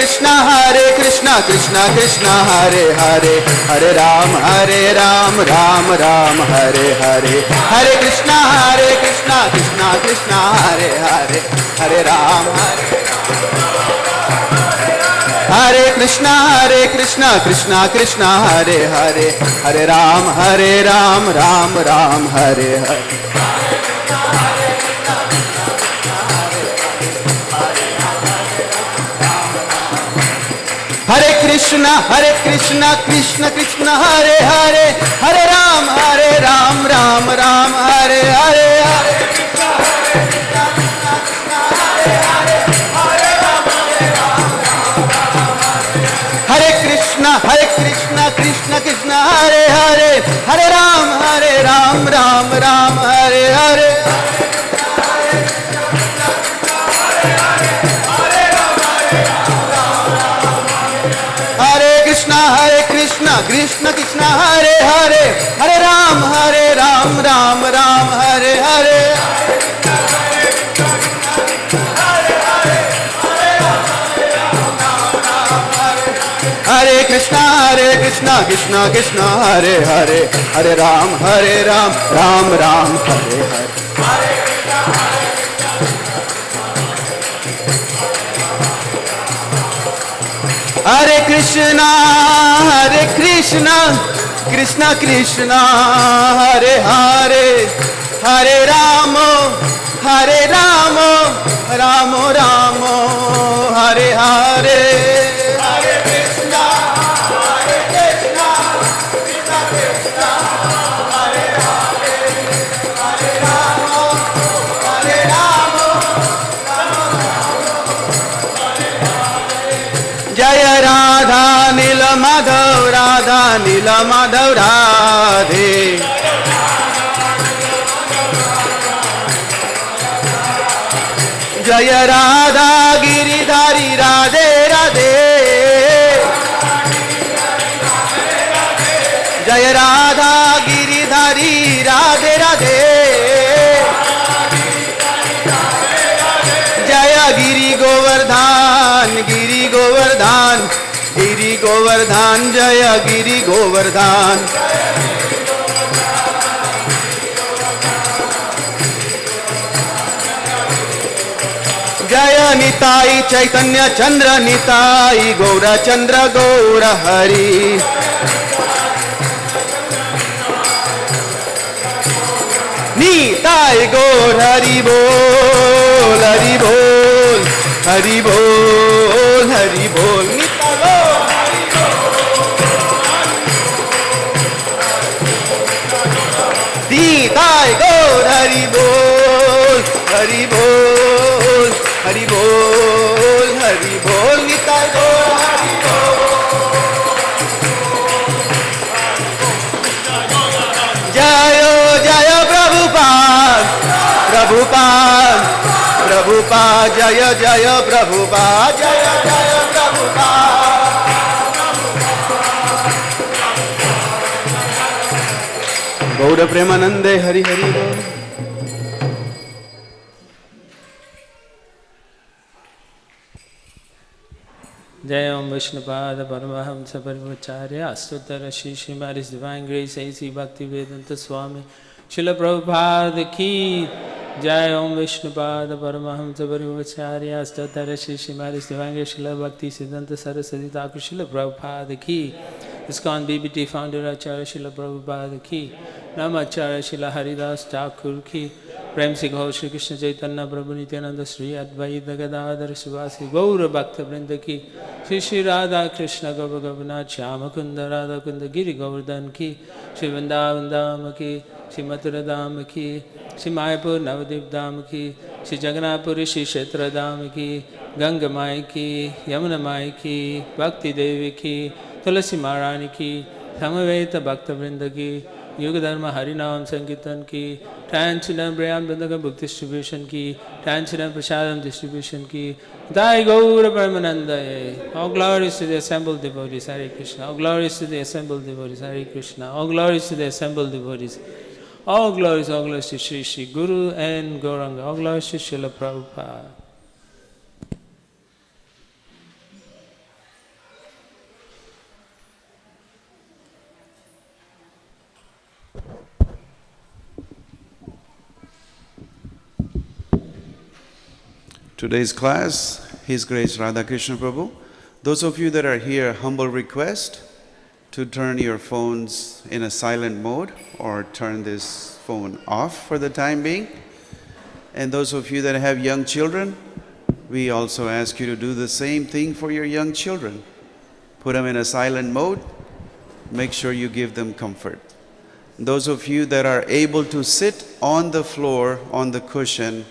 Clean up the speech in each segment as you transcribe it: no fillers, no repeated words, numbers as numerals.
Krishna Krishna Krishna Hare Hare, Hare Ram Ram Ram Hare Hare, Hare Krishna Krishna Krishna Hare Hare, Hare Ram Hare Krishna Krishna Krishna Hare Hare, Hare Ram Ram Ram Hare Hare. Hare Krishna Krishna Krishna Hare Hare, Hare Ram Ram Ram Hare Hare, Hare Krishna Krishna Krishna Hare Hare, Hare Ram Ram Ram Hare Hare. Hare Krishna Krishna Krishna Hare Hare, Hare Ram Ram Ram Hare Hare. Hare Krishna Krishna Krishna Hare Hare, Hare Ram Ram Ram Hare Hare. Hare Krishna Krishna Krishna Hare Hare, Hare Ramo Ramo Ramo Hare Hare. Hare Krishna Krishna Krishna Hare Hare, Hare Ramo Ramo Jaya Radha Nila Madhav Radhe, Jaya Radha Giridhari Radhe Radhe, Jaya Radha Giridhari Radhe Radhe, Jaya Giri Govardhan Jaya Giri Govardhan. Jaya Nitai Chaitanya Chandra Nitai Gaura Chandra Gaura Hari. Nitai Gaur Hari Bol Hari Bol Hari Bol Hari Bol. Nitai Gaur Hari Bol, Nitai Gaur Hari Bol Hari Bol Hari Bol Hari Bol. Nitai Gaur Hari Bol. Jayo Jaya Prabhupada Jaya Jaya Prabhupada Jaya Jaya Prabhupada. Gaura Premanande Hari Hari Bol. Jai Om Vishnupada Paramahamsa Parivacharya Astuttara Shri Srimad His Divine Grace A.C. Bhaktivedanta Swami Srila Prabhupada Ki Jai. Om Vishnupada Paramahamsa Parivacharya Astuttara Shri Srimad His Divine Grace Srila Bhakti Siddhanta Saraswati Thakur Srila Prabhupada Ki. Iskcon BBT Founder Acharya Srila Prabhupada Ki. Namacharya Srila Haridas Thakur Ki. Prem Se Gaur Shri Krishna Chaitanya Prabhu Nityananda Sri Advaita Gadadhar Sivasi Gaura Bhakta Vrinda Ki. Shri Shri Radha Krishna Gaura Govardhan Shyama Kunda Radha Kunda Giri Govardhan Ki. Shri Vrindavan Dham Ki. Shri Mathura Dham Ki. Shri Mayapur Navadip Dham Ki. Shri Jagannathpuri Shri Kshetra Dham Ki. Ganga Mai Ki. Yamuna Mai Ki. Bhakti Devi Ki. Tulasi Maharani Ki. Samaveta Bhakta Vrinda Ki. Yoga Dharma Harinam Sankirtan Ki. Transcendental Braham Dandaka Book Distribution Ki. Transcendental Prasadam Distribution Ki. Dai Gaura Paramananda. All glories to the assembled devotees. Hare Krishna. All glories to the assembled devotees. Hare Krishna. All glories to the assembled devotees. All glories to Shri Shri Guru and Gauranga. All glories to Srila Prabhupada. Today's class, His Grace Radha Krishna Prabhu. Those of you that are here, humble request to turn your phones in a silent mode or turn this phone off for the time being. And those of you that have young children, we also ask you to do the same thing for your young children. Put them in a silent mode. Make sure you give them comfort. Those of you that are able to sit on the floor, on the cushion,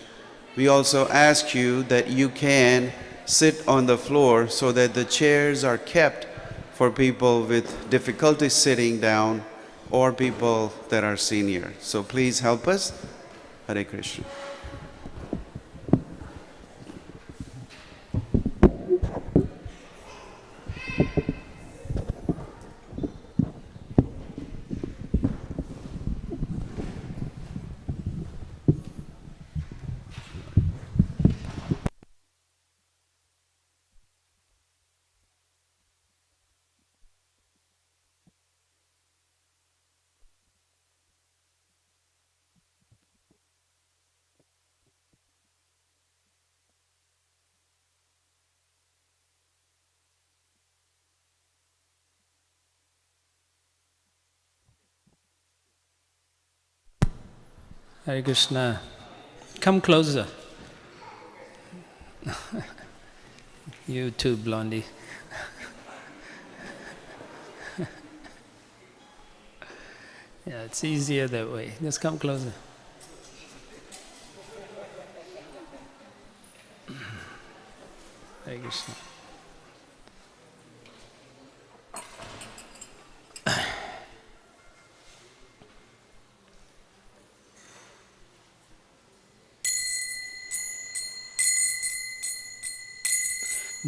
we also ask you that you can sit on the floor so that the chairs are kept for people with difficulty sitting down or people that are senior. So please help us. Hare Krishna. Hare Krishna. Come closer. You too, Blondie. Yeah, it's easier that way. Just come closer. Hare Krishna.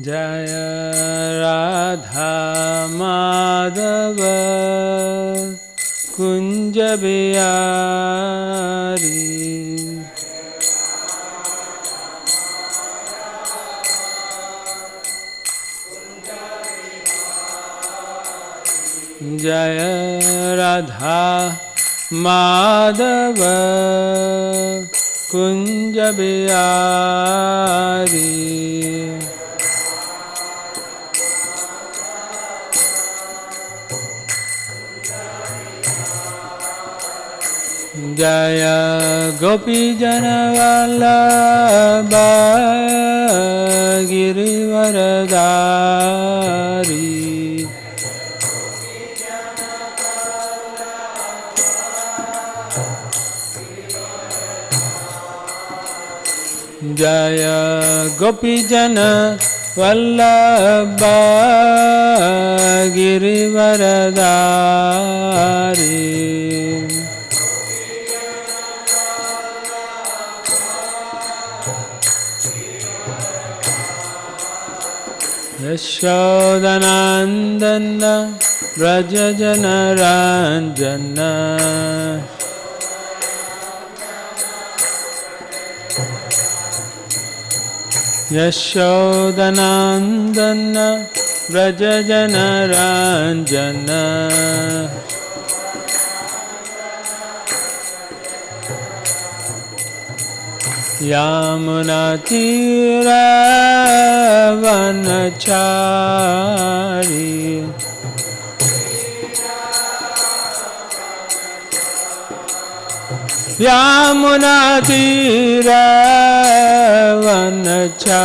Jaya Radha Madhava Kunja Bihari Jaya Radha Madhava Kunja Bihari Jaya Gopi Jana Vallabha Girivaradari Jaya Gopi Jana Vallabha Girivaradari Yashodanandana Rajajana Ranjana Yashodanandana Rajajana Ranjana Yamuna Tira Vanachari Yamuna Tira Vanachari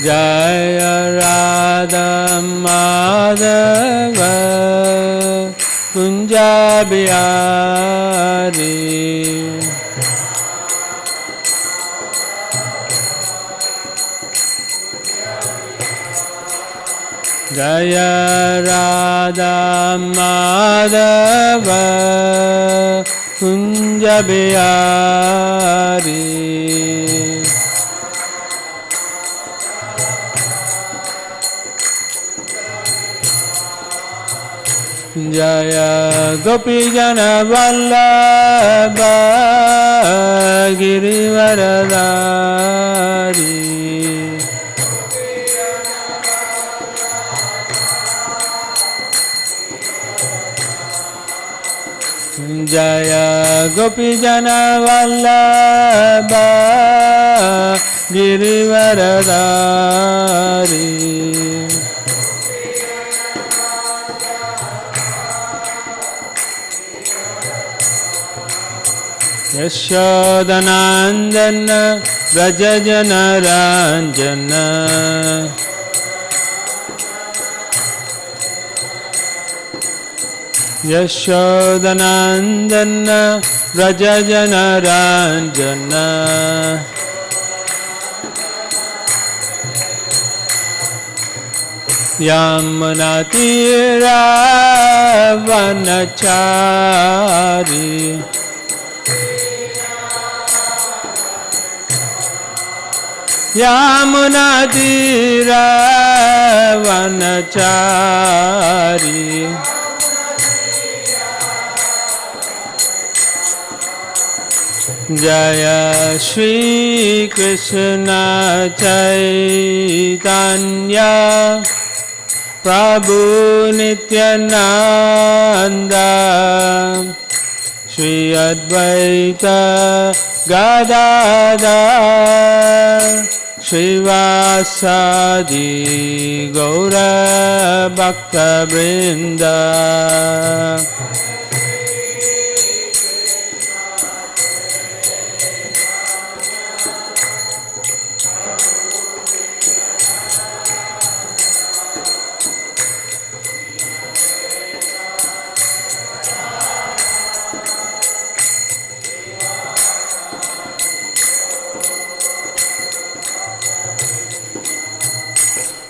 Jaya Radha Madhava Kunja Bihari Jaya Radha Madhava Kunja Bihari Jaya Gopi Jana Vallabha Girivaradari Gopijana Vallabha Girivaradari Yashodanandana Rajajana Ranjana Yashodanandana Rajajana Ranjana Yamunatira Vanachari Yamunatira Vanachari Jaya Shri Krishna Chaitanya Prabhu Nityananda Shri Advaita Gadadhar Srivasadi Gaura Bhakta Vrinda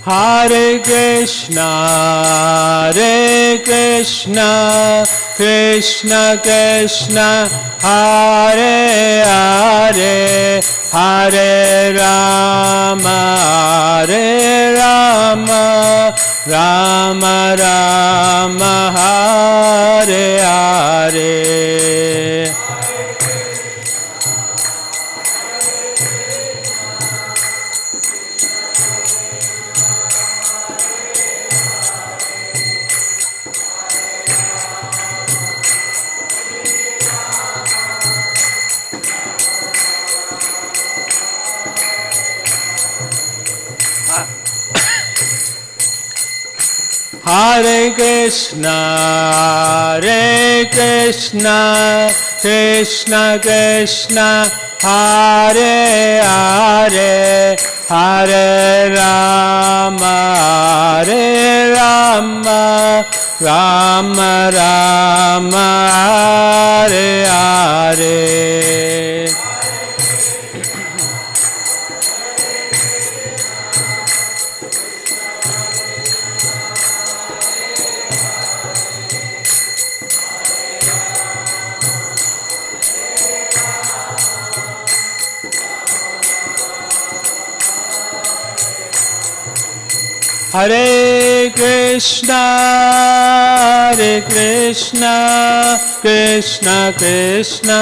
Hare Krishna, Krishna Krishna, Hare Hare, Hare Rama, Rama Rama, Hare Hare. Hare Krishna, Krishna Krishna, Hare Hare, Hare Rama, Rama Rama, Hare Hare. Hare Krishna, Krishna Krishna,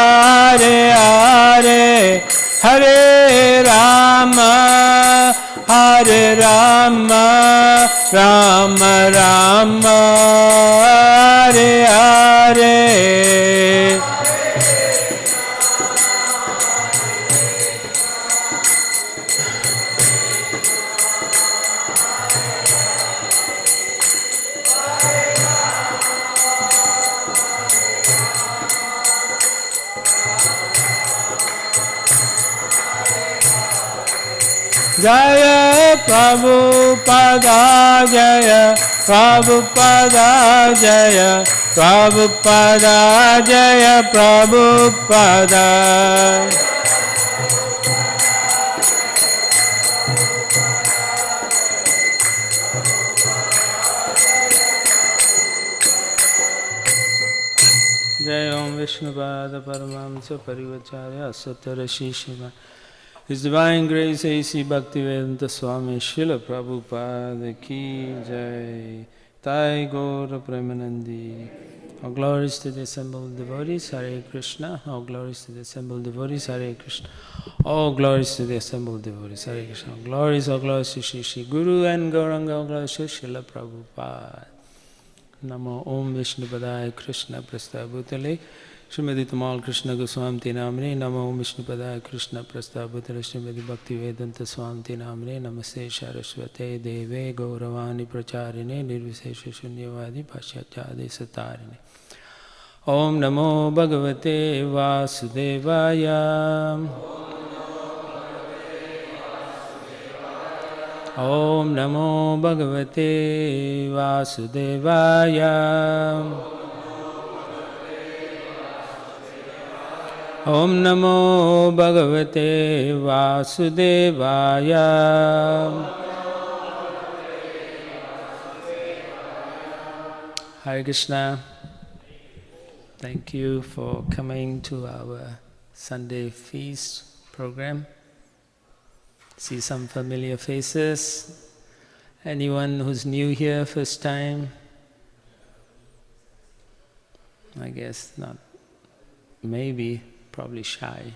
Hare Hare, Hare Rama, Rama Rama, Hare Hare. Jaya Prabhupada, Jaya Prabhupada, Jaya Prabhupada, Jaya Prabhupada. Jai Om Vishnupada Paramahamsa Parivacharya Asatara Shishima. His Divine Grace A.C. Bhaktivedanta Swami Srila Prabhupada Ki Jai. Tai Gaura Premanandi. All glories to the assembled devotees, Hare Krishna. All glories to the assembled devotees, Hare Krishna. All glories to the assembled devotees, Hare Krishna. All glories to Shri Guru and Gauranga. All glories to Srila Prabhupada. Namo Om Vishnupadaya Krishna Prastha Bhutale Srimati Tamal Krishna Goswami Namne Namo Vishnupada Krishna Prastabhutara Srimati Bhakti Vedanta Swami Namne Namaste Saraswate Deve Gauravani Pracharine Nirvisesha Shunyavadi Paschatyade Satarine Om Namo Bhagavate Vasudevaya Om Namo Bhagavate Vasudevaya Om Namo Bhagavate Vasudevaya Hare Krishna. Thank you for coming to our Sunday feast program. See some familiar faces. Anyone who's new here, first time? I guess not. Maybe, probably shy.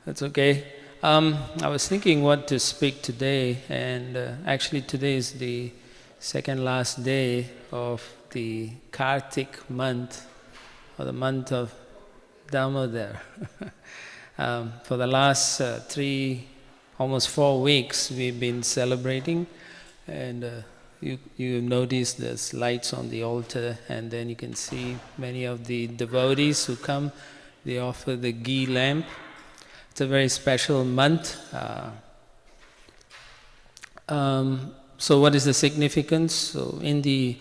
That's okay. I was thinking what to speak today, and actually today is the second last day of the Kartik month, or the month of Damodar. For the last almost 4 weeks, we've been celebrating, and you notice there's lights on the altar, and then you can see many of the devotees who come, they offer the ghee lamp. It's a very special month. So what is the significance? So in the,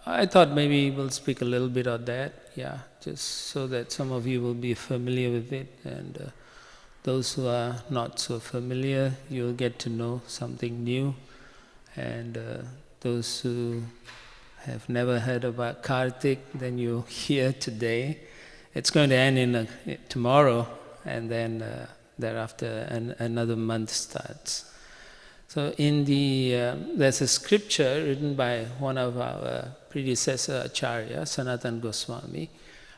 I thought maybe we'll speak a little bit on that, just so that some of you will be familiar with it, and those who are not so familiar, you'll get to know something new. And those who have never heard about Kartik, then you'll hear today. It's going to end tomorrow, and then thereafter another month starts. So in there's a scripture written by one of our predecessor Acharya, Sanatan Goswami,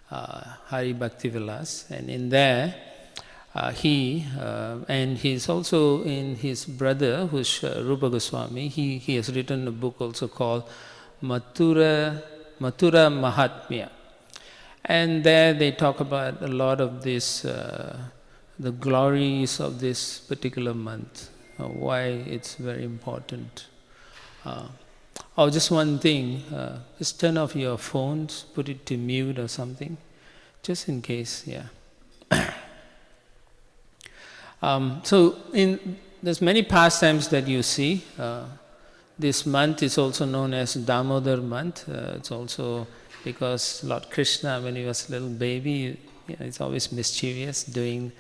Hari Bhaktivilas, and in there he and he's also in his brother, who's Rupa Goswami, he has written a book also called Mathura Mahatmya. And there they talk about a lot of this, the glories of this particular month, why it's very important. Just one thing, just turn off your phones, put it to mute or something, just in case, So there's many pastimes that you see. This month is also known as Damodar month. It's also because Lord Krishna, when he was a little baby, he's always mischievous, doing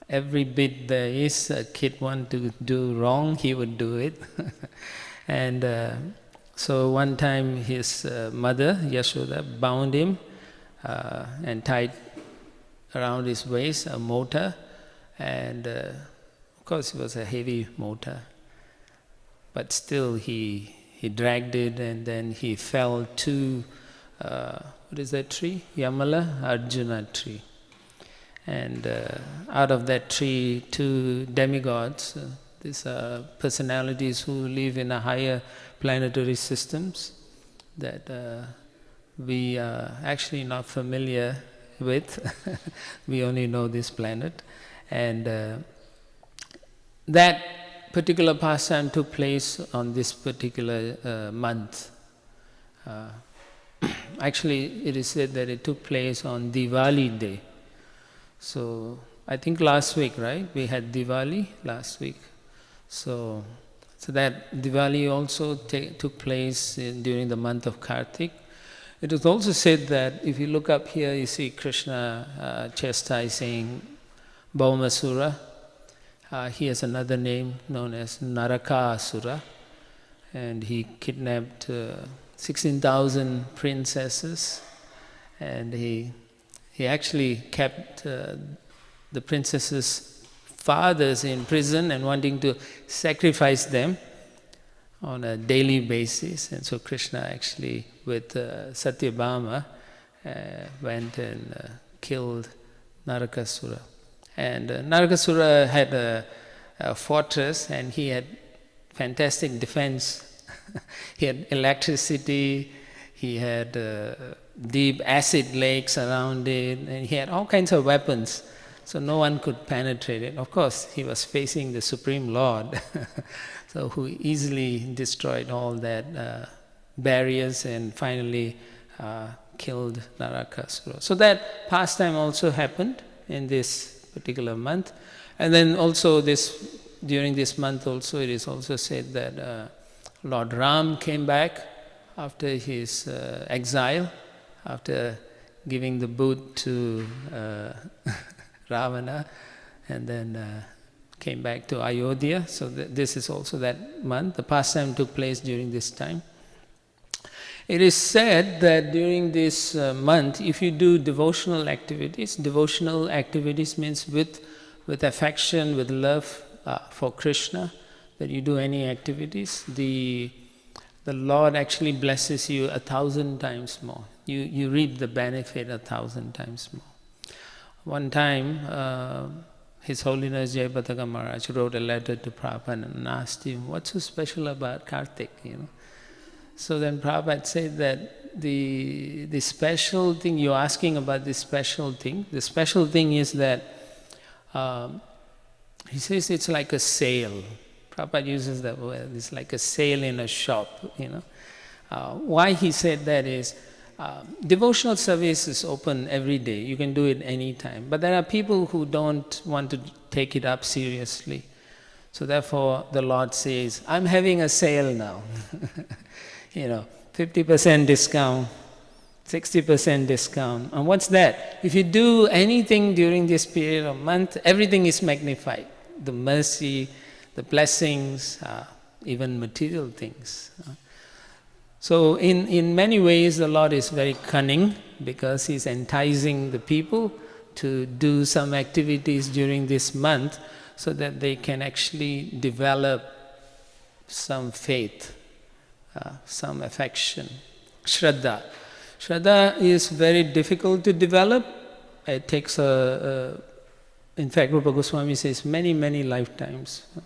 every bit there is a kid want to do wrong, he would do it. And so one time his mother, Yashoda, bound him and tied around his waist a mortar. And of course it was a heavy mortar, but still he dragged it, and then he fell to, what is that tree? Yamala Arjuna tree. And out of that tree, 2 demigods, these are personalities who live in a higher planetary systems that we are actually not familiar with. We only know this planet. And that particular pastime took place on this particular month. Actually, it is said that it took place on Diwali day. So, I think last week, right? We had Diwali last week. So that Diwali also took place during the month of Kartik. It is also said that if you look up here, you see Krishna chastising Bhaumasura. He has another name known as Narakasura, and he kidnapped 16,000 princesses, and he actually kept the princesses' fathers in prison and wanting to sacrifice them on a daily basis. And so Krishna actually, with Satyabhama, went and killed Narakasura. And Narakasura had a fortress, and he had fantastic defense. He had electricity, he had deep acid lakes around it, and he had all kinds of weapons, so no one could penetrate it. Of course, he was facing the Supreme Lord, so who easily destroyed all that barriers and finally killed Narakasura. So that pastime also happened in this particular month. And then also during this month also, it is also said that Lord Ram came back after his exile, after giving the boot to Ravana, and then came back to Ayodhya. So this is also that month. The pastime took place during this time. It is said that during this month, if you do devotional activities means with affection, with love for Krishna, that you do any activities, the Lord actually blesses you 1,000 times more. You reap the benefit 1,000 times more. One time, His Holiness Jayapataka Maharaj wrote a letter to Prabhupada and asked him, what's so special about Kartik, So then Prabhupada said that the special thing, you're asking about the special thing is that, he says it's like a sale. Prabhupada uses that word, it's like a sale in a shop, Why he said that is, devotional service is open every day, you can do it anytime. But there are people who don't want to take it up seriously. So therefore the Lord says, I'm having a sale now. 50% discount, 60% discount. And what's that? If you do anything during this period of month, everything is magnified. The mercy, the blessings, even material things. So in many ways the Lord is very cunning because He's enticing the people to do some activities during this month so that they can actually develop some faith, some affection, Shraddha. Shraddha is very difficult to develop. It takes in fact, Rupa Goswami says many lifetimes. It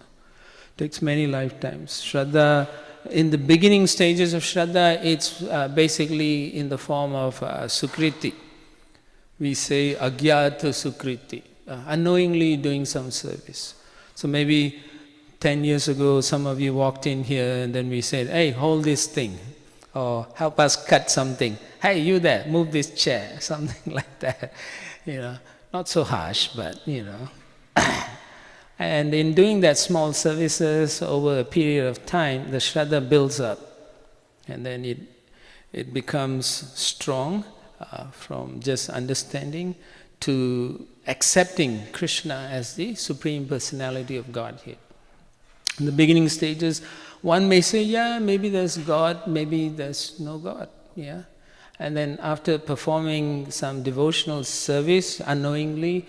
takes many lifetimes. Shraddha, in the beginning stages of Shraddha, it's basically in the form of Sukriti. We say Agyata Sukriti, unknowingly doing some service. So maybe 10 years ago, some of you walked in here and then we said, hey, hold this thing, or help us cut something. Hey, you there, move this chair, something like that. Not so harsh, but And in doing that small services over a period of time, the Shraddha builds up. And then it becomes strong from just understanding to accepting Krishna as the Supreme Personality of Godhead. In the beginning stages, one may say, yeah, maybe there's God, maybe there's no God, yeah. And then after performing some devotional service unknowingly,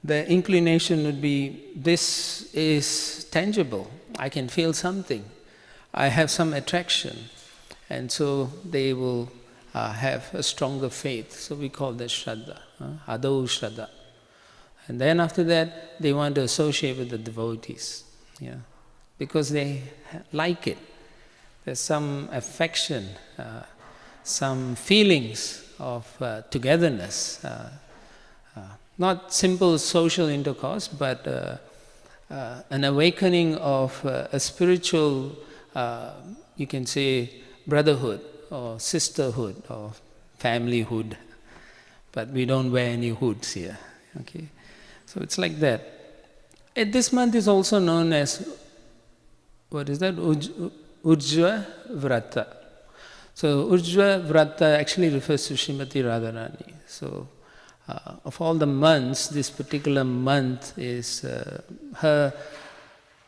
the inclination would be, this is tangible, I can feel something, I have some attraction. And so they will have a stronger faith, so we call that Shraddha, Adau Shraddha. And then after that, they want to associate with the devotees, yeah, because they like it. There's some affection, some feelings of togetherness, not simple social intercourse, but an awakening of a spiritual, you can say, brotherhood or sisterhood or familyhood. But we don't wear any hoods here, okay? So it's like that. This month is also known as, what is that? Urjva Vrata. So Urjva Vrata actually refers to Srimati Radharani. So of all the months, this particular month is, her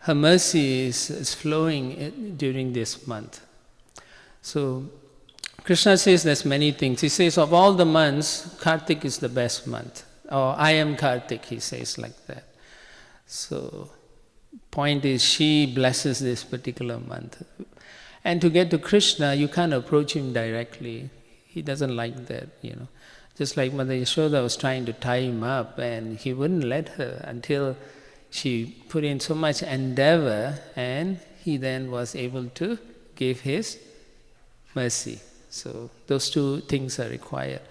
mercy is flowing during this month. So Krishna says there's many things. He says of all the months, Kartik is the best month. Or I am Kartik, he says like that. So point is, she blesses this particular month. And to get to Krishna, you can't approach him directly. He doesn't like that, Just like Mother Yashoda was trying to tie him up and he wouldn't let her until she put in so much endeavor and he then was able to give his mercy. So those two things are required.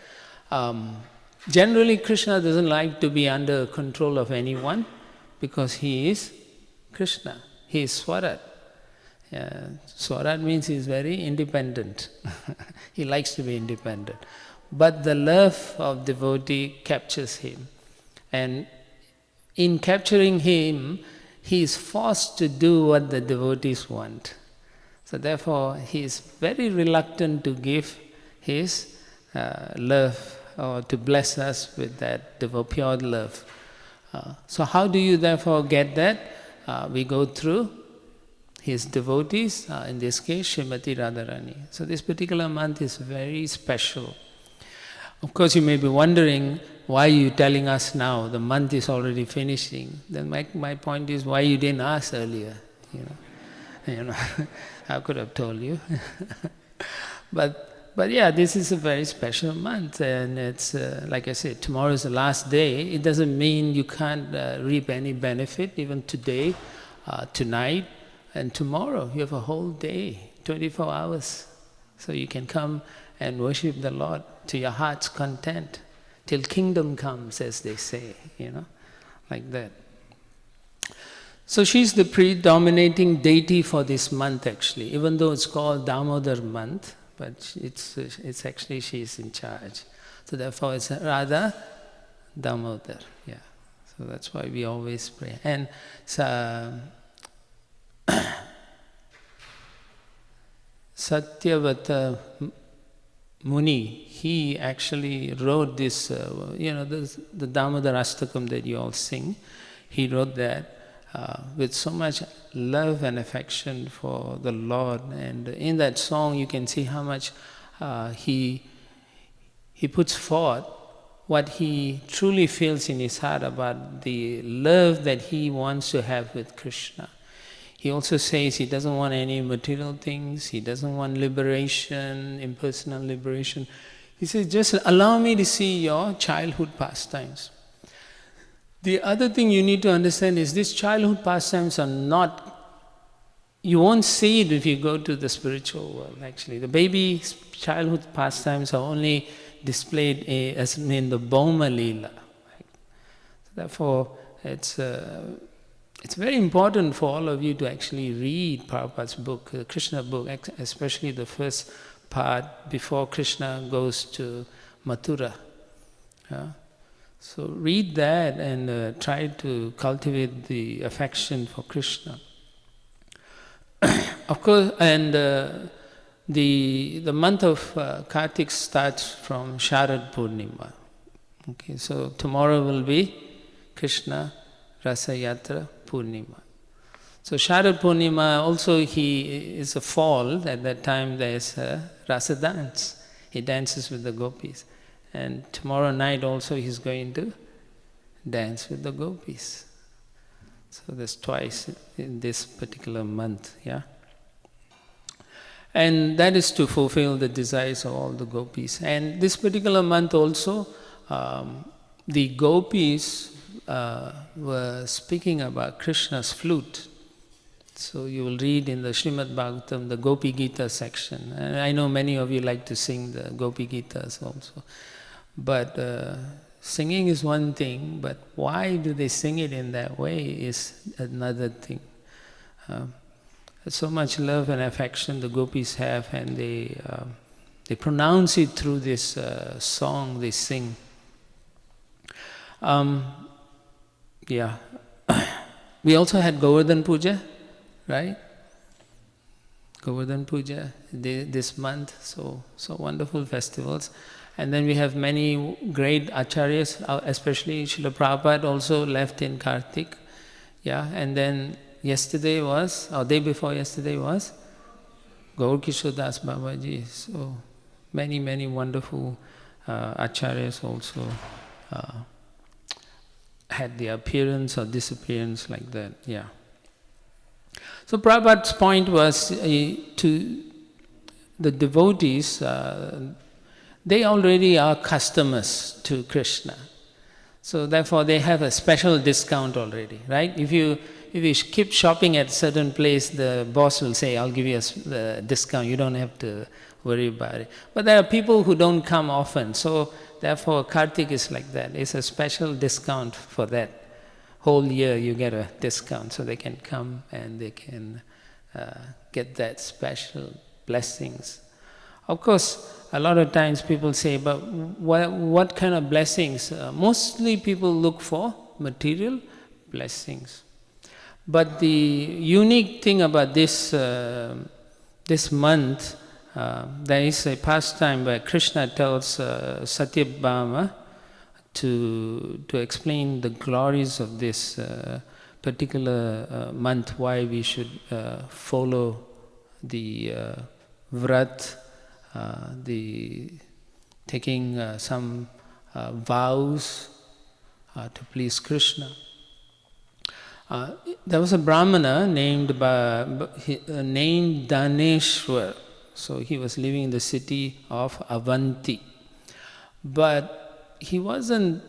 Generally, Krishna doesn't like to be under control of anyone because he is Krishna. He is Swarat. Swarat means he is very independent. He likes to be independent. But the love of devotee captures him. And in capturing him, he is forced to do what the devotees want. So therefore, he is very reluctant to give his love or to bless us with that pure love. So how do you therefore get that? We go through his devotees, in this case Srimati Radharani. So this particular month is very special. Of course you may be wondering, why are you telling us now? The month is already finishing. Then my point is, why you didn't ask earlier? You know, I could have told you. But yeah, this is a very special month, and it's like I said, tomorrow is the last day. It doesn't mean you can't reap any benefit, even today, tonight, and tomorrow. You have a whole day, 24 hours. So you can come and worship the Lord to your heart's content, till kingdom comes, as they say, like that. So she's the predominating deity for this month actually, even though it's called Damodar month, but it's actually she's in charge. So therefore it's Radha Damodar, yeah. So that's why we always pray. And Satyavata Muni, he actually wrote this, the Damodar Astakam that you all sing. He wrote that with so much love and affection for the Lord. And in that song you can see how much he puts forth what he truly feels in his heart about the love that he wants to have with Krishna. He also says he doesn't want any material things, he doesn't want liberation, impersonal liberation. He says, just allow me to see your childhood pastimes. The other thing you need to understand is these childhood pastimes are not, you won't see it if you go to the spiritual world actually. The baby childhood pastimes are only displayed as in the Bhauma Leela. Therefore, it's very important for all of you to actually read Prabhupada's book, the Krishna book, especially the first part before Krishna goes to Mathura. So read that and try to cultivate the affection for Krishna. Of course, and the month of Kartik starts from Sharad Purnima. Okay, so tomorrow will be Krishna Rasa Yatra Purnima. So Sharad Purnima also is a fall. At that time there is a Rasa dance. He dances with the gopis. And tomorrow night also he's going to dance with the gopis. So there's twice in this particular month, yeah. And that is to fulfill the desires of all the gopis. And this particular month also, the gopis were speaking about Krishna's flute. So you will read in the Srimad Bhagavatam, the Gopi Gita section. And I know many of you like to sing the Gopi Gitas also. But singing is one thing, but why do they sing it in that way is another thing. So much love and affection the gopis have, and they pronounce it through this song they sing. Yeah. We also had Govardhan Puja, right? Govardhan Puja this month, so wonderful festivals. And then we have many great acharyas, especially Srila Prabhupada also left in Kartik. Yeah, and then yesterday was, or day before yesterday was, Gaur Kishore Das Babaji. So many wonderful acharyas also had the appearance or disappearance like that, yeah. So Prabhupada's point was to the devotees, they already are customers to Krishna. So therefore they have a special discount already, right? If you keep shopping at a certain place, the boss will say, I'll give you a discount, you don't have to worry about it. But there are people who don't come often, so therefore Kartik is like that. It's a special discount for that. Whole year you get a discount, so they can come and they can get that special blessings. Of course, a lot of times people say, but what kind of blessings? Mostly people look for material blessings. But the unique thing about this month, there is a pastime where Krishna tells Satyabhama to explain the glories of this particular month, why we should follow the vrat, the taking some vows to please Krishna. There was a Brahmana named Daneshwar. So he was living in the city of Avanti. But he wasn't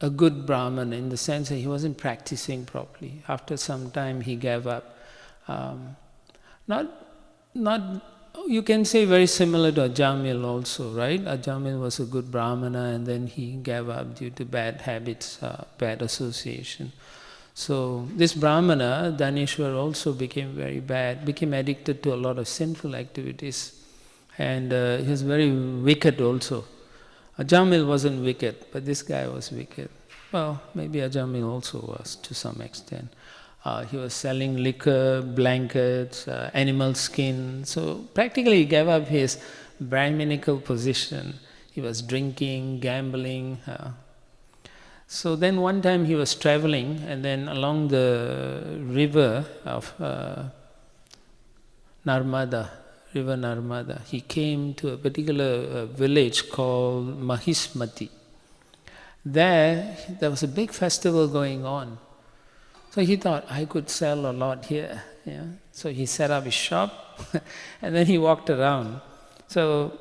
a good Brahman in the sense that he wasn't practicing properly. After some time he gave up. You can say very similar to Ajamil also, right? Ajamil was a good Brahmana and then he gave up due to bad habits, bad association. So this Brahmana, Daneshwar, also became very bad, became addicted to a lot of sinful activities. And he was very wicked also. Ajamil wasn't wicked, but this guy was wicked. Well, maybe Ajamil also was to some extent. He was selling liquor, blankets, animal skin. So practically he gave up his Brahminical position. He was drinking, gambling. So then one time he was traveling, and then along the river of Narmada, river Narmada, he came to a particular village called Mahismati. There was a big festival going on. So he thought, I could sell a lot here. Yeah? So he set up his shop and then he walked around. So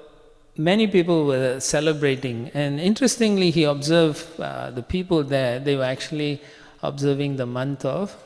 many people were celebrating, and interestingly he observed the people there, they were actually observing the month of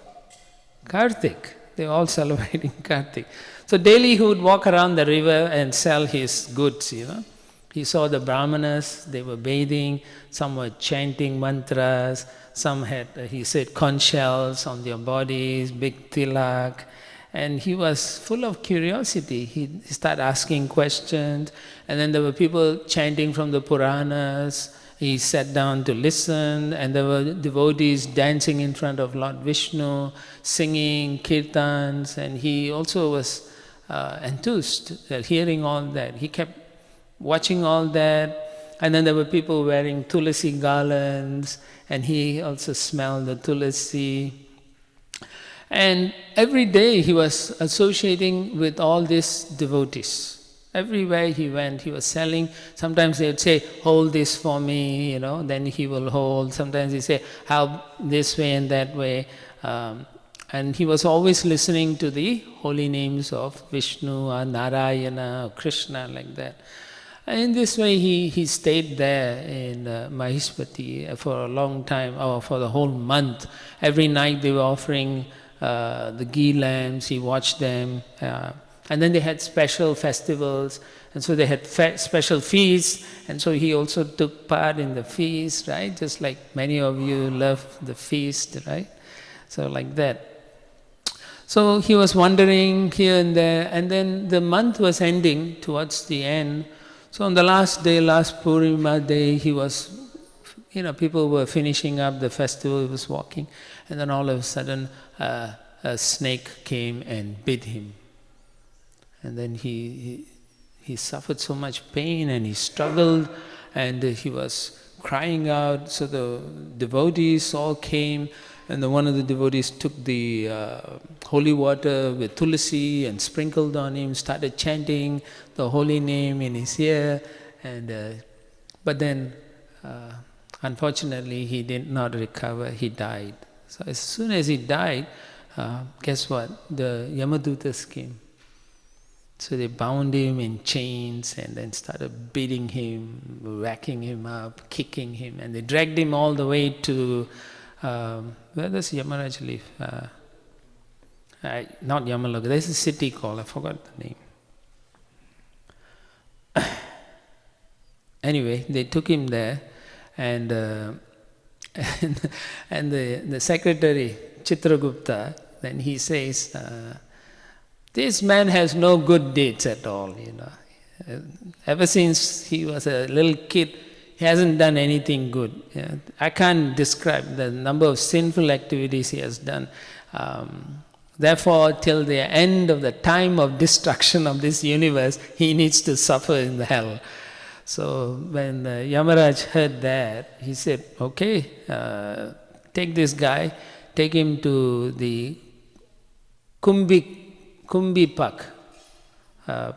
Kartik. They were all celebrating Kartik. So daily he would walk around the river and sell his goods, you know. He saw the Brahmanas, they were bathing, some were chanting mantras, some had, he said, conch shells on their bodies, big tilak. And he was full of curiosity. He started asking questions, and then there were people chanting from the Puranas. He sat down to listen, and there were devotees dancing in front of Lord Vishnu, singing kirtans, and he also was enthused at hearing all that. He kept watching all that, and then there were people wearing tulasi garlands, and he also smelled the tulasi. And every day he was associating with all these devotees. Everywhere he went, he was selling. Sometimes they would say, hold this for me, you know, then he will hold. Sometimes he say, help this way and that way. And he was always listening to the holy names of Vishnu or Narayana or Krishna, like that. And in this way he stayed there in Mahispati for a long time, or for the whole month. Every night they were offering the ghee lamps, he watched them. And then they had special festivals, and so they had special feasts, and so he also took part in the feast, right? Just like many of you love the feast, right? So like that. So he was wandering here and there, and then the month was ending towards the end. So on the last day, last Purnima day, he was, you know, people were finishing up the festival, he was walking, and then all of a sudden a snake came and bit him. And then he suffered so much pain, and he struggled, and he was crying out. So the devotees all came, and then one of the devotees took the holy water with tulasi and sprinkled on him, started chanting the holy name in his ear, and but then unfortunately he did not recover, he died. So as soon as he died, guess what? The Yamadutas came. So they bound him in chains and then started beating him, whacking him up, kicking him, and they dragged him all the way to, where does Yamaraj live? Not Yamaloka, there's a city called, I forgot the name. anyway, they took him there, and and the secretary Chitragupta, then he says, this man has no good deeds at all, Ever since he was a little kid, he hasn't done anything good. I can't describe the number of sinful activities he has done. Therefore, till the end of the time of destruction of this universe, he needs to suffer in the hell. So when Yamaraj heard that, he said, okay, take this guy, take him to the Kumbipak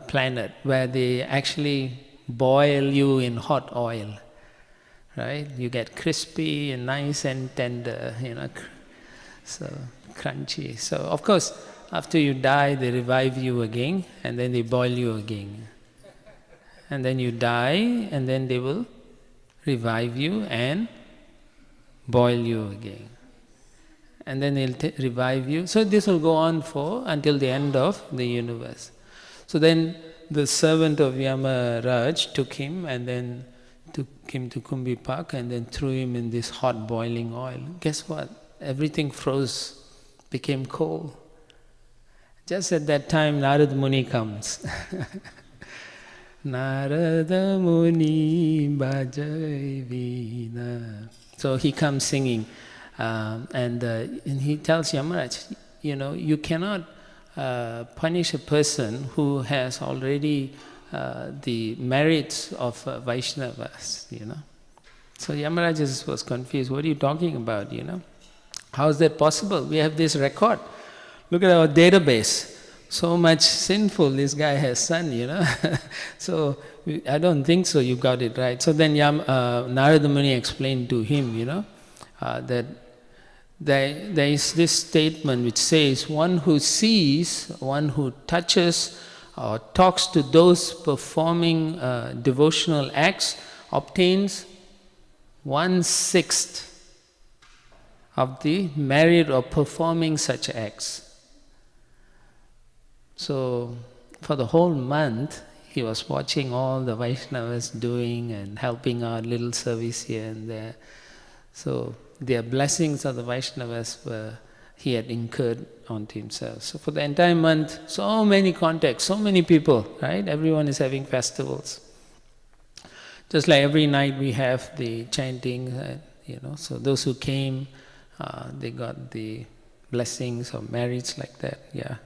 planet, where they actually boil you in hot oil, right? You get crispy and nice and tender, so crunchy. So of course, after you die, they revive you again, and then they boil you again. And then you die, and then they will revive you and boil you again. And then they'll revive you. So this will go on until the end of the universe. So then the servant of Yamaraj took him and then took him to Kumbipak and then threw him in this hot boiling oil. Guess what? Everything froze, became cold. Just at that time, Narad Muni comes. Narada Muni Bhajai Veena. So he comes singing, and he tells Yamaraj, you cannot punish a person who has already the merits of Vaishnavas, So Yamaraj was confused. What are you talking about, How is that possible? We have this record. Look at our database. So much sinful this guy has done, So I don't think so, you got it right. So then Narada Muni explained to him, that there is this statement which says, one who sees, one who touches or talks to those performing devotional acts obtains 1/6 of the merit of performing such acts. So for the whole month, he was watching all the Vaishnavas doing and helping out, little service here and there. So their blessings of the Vaishnavas he had incurred onto himself. So for the entire month, so many contacts, so many people, right? Everyone is having festivals. Just like every night we have the chanting, so those who came, they got the blessings or merits like that, yeah.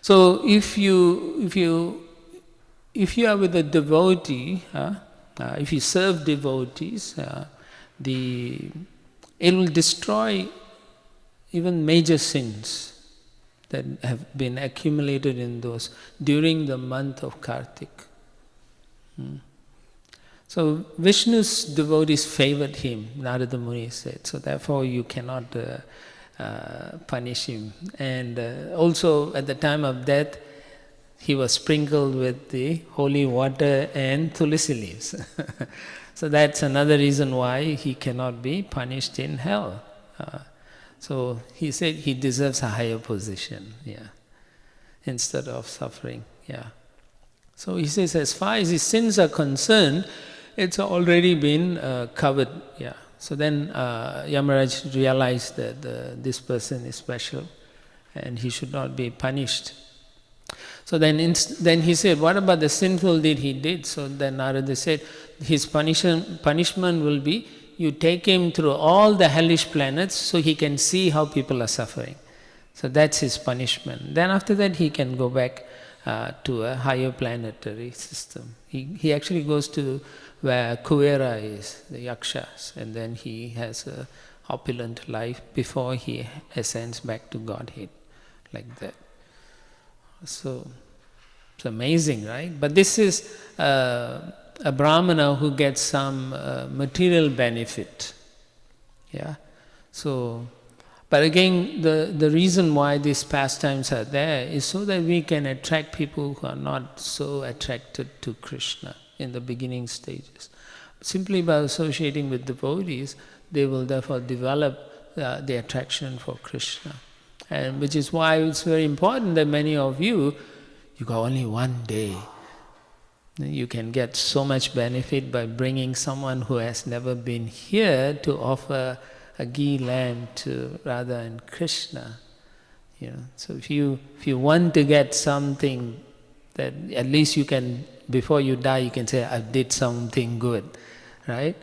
So if you are with a devotee, if you serve devotees, it will destroy even major sins that have been accumulated in those during the month of Kartik. So Vishnu's devotees favored him, Narada Muni said, so therefore you cannot punish him. And also at the time of death, he was sprinkled with the holy water and tulsi leaves. So that's another reason why he cannot be punished in hell. So he said he deserves a higher position, instead of suffering, So he says as far as his sins are concerned, it's already been covered, So then Yamaraj realized that this person is special and he should not be punished. So then he said, what about the sinful deed he did? So then Narada said, his punishment will be, you take him through all the hellish planets so he can see how people are suffering. So that's his punishment. Then after that he can go back to a higher planetary system. He actually goes to where Kuvera is, the Yakshas, and then he has a opulent life before he ascends back to Godhead, like that. So it's amazing, right? But this is a Brahmana who gets some material benefit, So, but again, the reason why these pastimes are there is so that we can attract people who are not so attracted to Krishna in the beginning stages. Simply by associating with devotees, they will therefore develop the attraction for Krishna. And which is why it's very important that many of you got only one day. You can get so much benefit by bringing someone who has never been here to offer a ghee lamp to Radha and Krishna. So if you want to get something that at least you can, before you die, you can say, I did something good, right?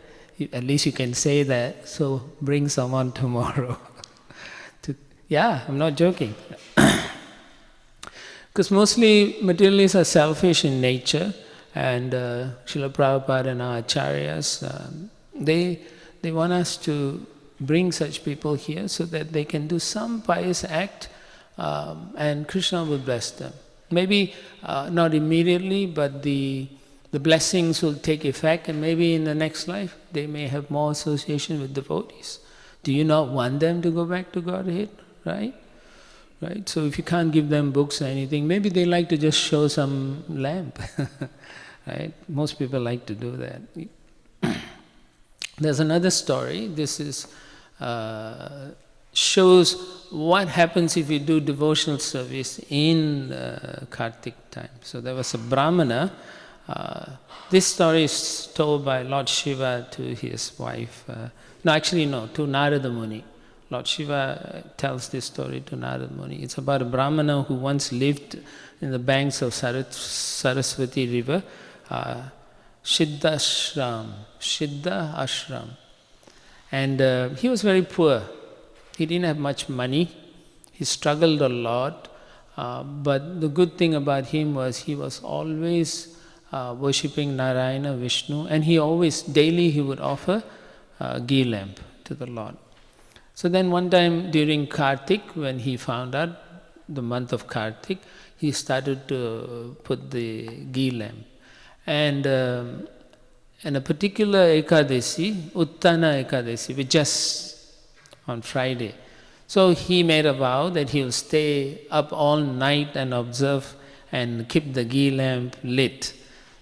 At least you can say that, so bring someone tomorrow. Yeah, I'm not joking. Because mostly materialists are selfish in nature, and Srila Prabhupada and our acharyas, they want us to bring such people here so that they can do some pious act, and Krishna will bless them. Maybe not immediately, but the blessings will take effect, and maybe in the next life they may have more association with devotees. Do you not want them to go back to Godhead, right? Right? So if you can't give them books or anything, maybe they like to just show some lamp, right? Most people like to do that. There's another story. This is shows what happens if you do devotional service in Kartik time. So there was a Brahmana. This story is told by Lord Shiva to his wife. To Narada Muni. Lord Shiva tells this story to Narada Muni. It's about a Brahmana who once lived in the banks of Saraswati river, Siddha Ashram. And he was very poor. He didn't have much money. He struggled a lot. But the good thing about him was he was always worshipping Narayana, Vishnu, and daily he would offer a ghee lamp to the Lord. So then one time during Kartik, when he found out the month of Kartik, he started to put the ghee lamp. And a particular Ekadasi, Uttana Ekadasi, which just on Friday. So he made a vow that he will stay up all night and observe and keep the ghee lamp lit.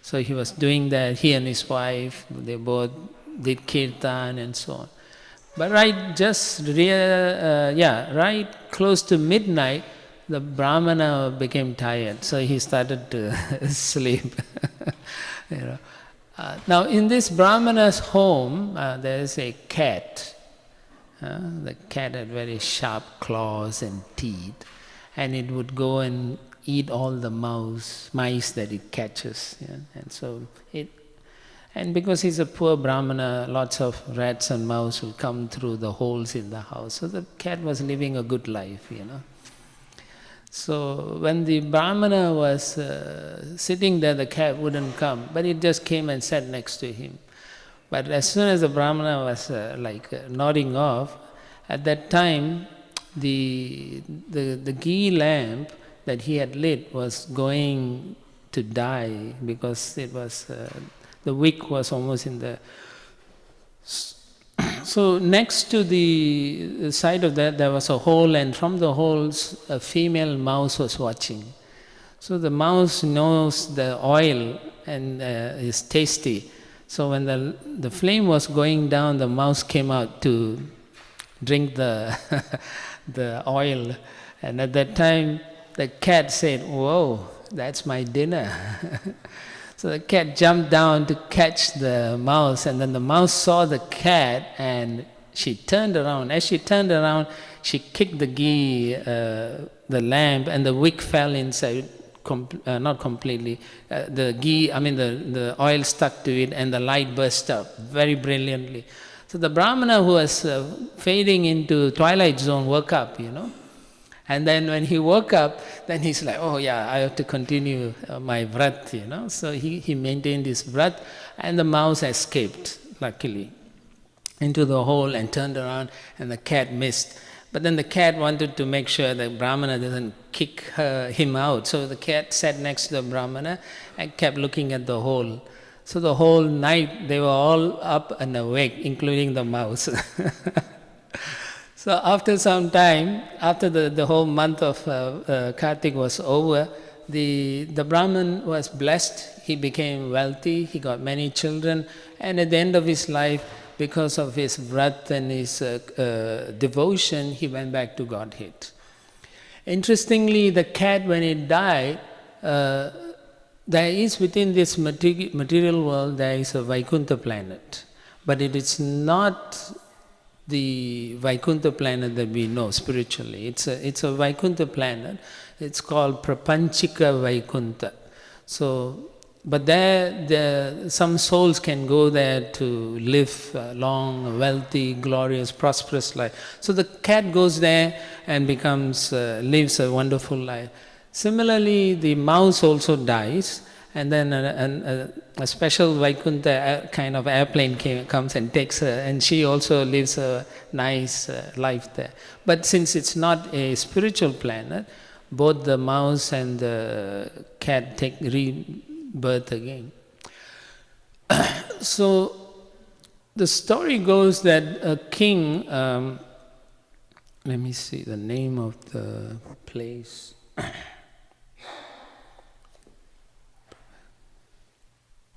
So he was doing that, he and his wife, they both did kirtan and so on. But right close to midnight, the Brahmana became tired, so he started to sleep. Now in this Brahmana's home, there is a cat. The cat had very sharp claws and teeth, and it would go and eat all the mice that it catches. And because he's a poor Brahmana, lots of rats and mouse will come through the holes in the house. So the cat was living a good life, So when the Brahmana was sitting there, the cat wouldn't come, but it just came and sat next to him. But as soon as the Brahmana was nodding off, at that time the ghee lamp that he had lit was going to die because it was the wick was almost in the... So next to the side of that there was a hole, and from the holes a female mouse was watching. So the mouse knows the oil and is tasty. So when the flame was going down, the mouse came out to drink the the oil. And at that time the cat said, "Whoa, that's my dinner." So the cat jumped down to catch the mouse, and then the mouse saw the cat and she turned around. As she turned around, she kicked the ghee, the lamp, and the wick fell inside, not completely. The oil stuck to it and the light burst up very brilliantly. So the Brahmana who was fading into twilight zone woke up, And then when he woke up, then he's like, oh yeah, I have to continue my vrat, So he maintained his vrat, and the mouse escaped, luckily, into the hole and turned around, and the cat missed. But then the cat wanted to make sure that Brahmana doesn't kick him out. So the cat sat next to the Brahmana and kept looking at the hole. So the whole night they were all up and awake, including the mouse. So after some time, after the whole month of Kartik was over, the Brahman was blessed, he became wealthy, he got many children, and at the end of his life, because of his vrat and his devotion, he went back to Godhead. Interestingly, the cat, when it died, there is within this material world, there is a Vaikuntha planet. But it is not the Vaikuntha planet that we know spiritually. It's a Vaikuntha planet. It's called Prapanchika Vaikuntha. So, but there some souls can go there to live a long, wealthy, glorious, prosperous life. So the cat goes there and lives a wonderful life. Similarly, the mouse also dies, and then a special Vaikuntha kind of airplane comes and takes her, and she also lives a nice life there. But since it's not a spiritual planet, both the mouse and the cat take rebirth again. So the story goes that a king, let me see the name of the place.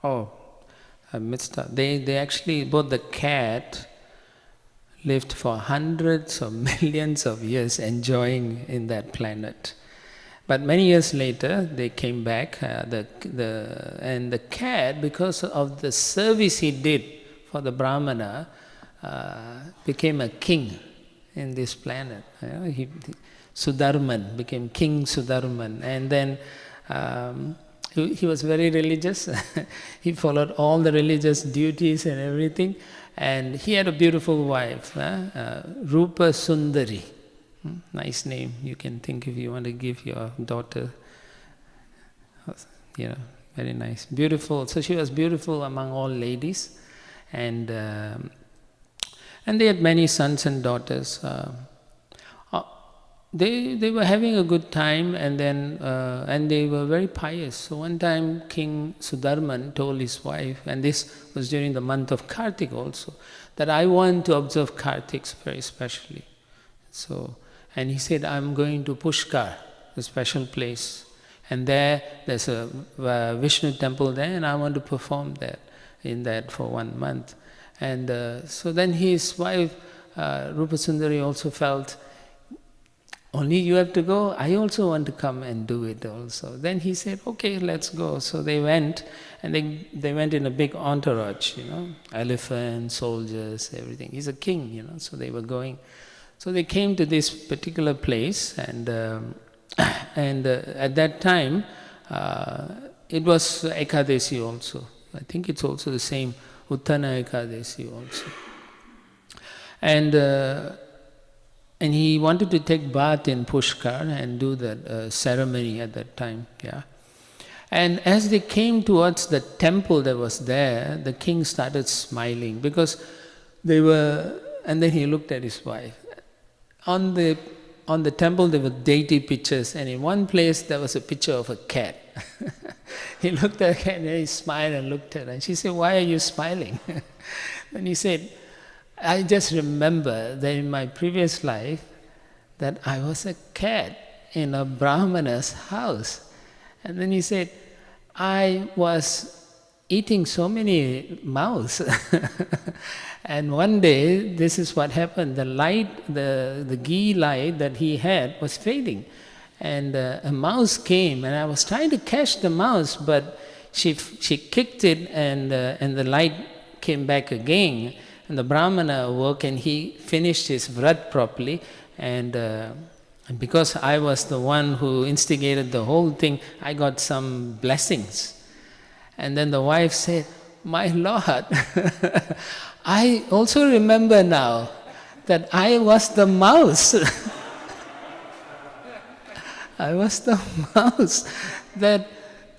Oh, I missed out. They actually, both the cat lived for hundreds of millions of years enjoying in that planet. But many years later, they came back, and the cat, because of the service he did for the Brahmana, became a king in this planet. Sudharman became King Sudharman, and then he was very religious. He followed all the religious duties and everything, and he had a beautiful wife, Rupa Sundari. Nice name you can think if you want to give your daughter. Very nice, beautiful. So she was beautiful among all ladies, and they had many sons and daughters. They were having a good time, and then and they were very pious. So one time King Sudharman told his wife, and this was during the month of Kartik also, that I want to observe Kartiks very specially. So, and he said, I'm going to Pushkar, a special place, and there's a Vishnu temple there, and I want to perform in that for 1 month. And so then his wife, Rupa Sundari, also felt, only you have to go, I also want to come and do it also. Then he said, okay, let's go. So they went, and they went in a big entourage, elephants, soldiers, everything. He's a king, so they were going. So they came to this particular place, and at that time, it was Ekadesi also. I think it's also the same, Uttana Ekadesi also. And he wanted to take bath in Pushkar and do that ceremony at that time, yeah. And as they came towards the temple that was there, the king started smiling because and then he looked at his wife. On the temple there were deity pictures, and in one place there was a picture of a cat. He looked at the cat and he smiled and looked at her. And she said, why are you smiling? And he said, I just remember that in my previous life that I was a cat in a Brahmana's house. And then he said, I was eating so many mouse. And one day, this is what happened. The light, the ghee light that he had was fading. And a mouse came, and I was trying to catch the mouse, but she kicked it, and the light came back again. And the Brahmana awoke, and he finished his vrat properly. And because I was the one who instigated the whole thing, I got some blessings. And then the wife said, my Lord, I also remember now that I was the mouse. I was the mouse that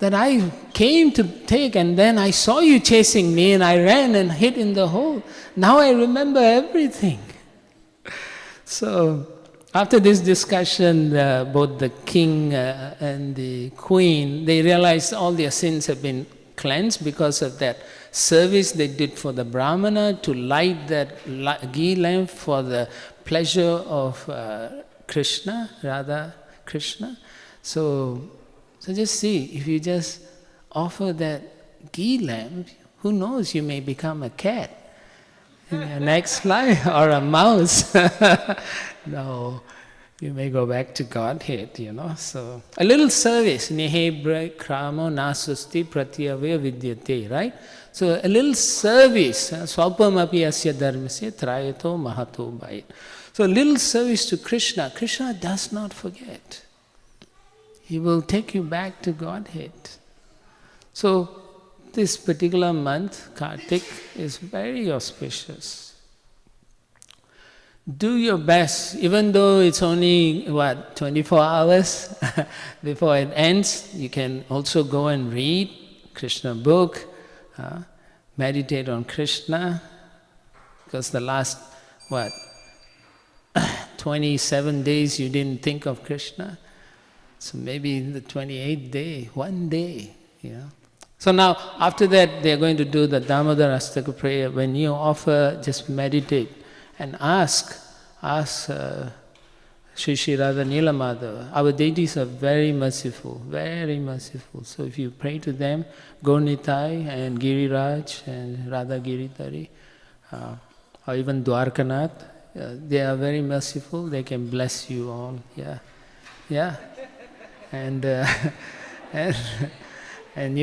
I came to take, and then I saw you chasing me, and I ran and hid in the hole. Now I remember everything. So after this discussion, both the king and the queen, they realized all their sins have been cleansed because of that service they did for the Brahmana to light that ghee lamp for the pleasure of Krishna, Radha, Krishna. So just see, if you just offer that ghee lamp, who knows, you may become a cat in your next life, or a mouse. No, you may go back to Godhead, So, a little service, nehe kramo nasusti pratyavaya vidyate, right? So, a little service, swalpam api asya dharmasya trayato mahato bhaya. So, a little service to Krishna. Krishna does not forget. He will take you back to Godhead. So, this particular month, Kartik, is very auspicious. Do your best, even though it's only, 24 hours before it ends. You can also go and read Krishna book, meditate on Krishna, because the last, 27 days you didn't think of Krishna. So maybe in the 28th day, one day, So now, after that, they're going to do the Damodar Astaka prayer. When you offer, just meditate and ask Shri Radha Nilamadhava. Our deities are very merciful, very merciful. So if you pray to them, Gornitai and Giriraj and Radha Giritari, or even Dwarkanath, they are very merciful. They can bless you all. Yeah. And and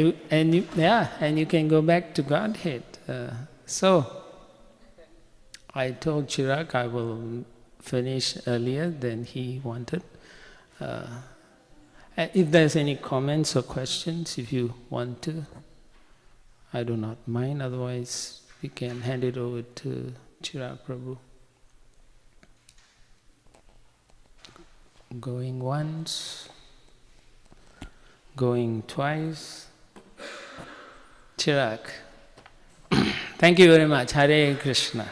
you can go back to Godhead. So I told Chirag I will finish earlier than he wanted. If there's any comments or questions, if you want to, I do not mind. Otherwise, we can hand it over to Chirag Prabhu. Going once, going twice. Chirag. Thank you very much. Hare Krishna.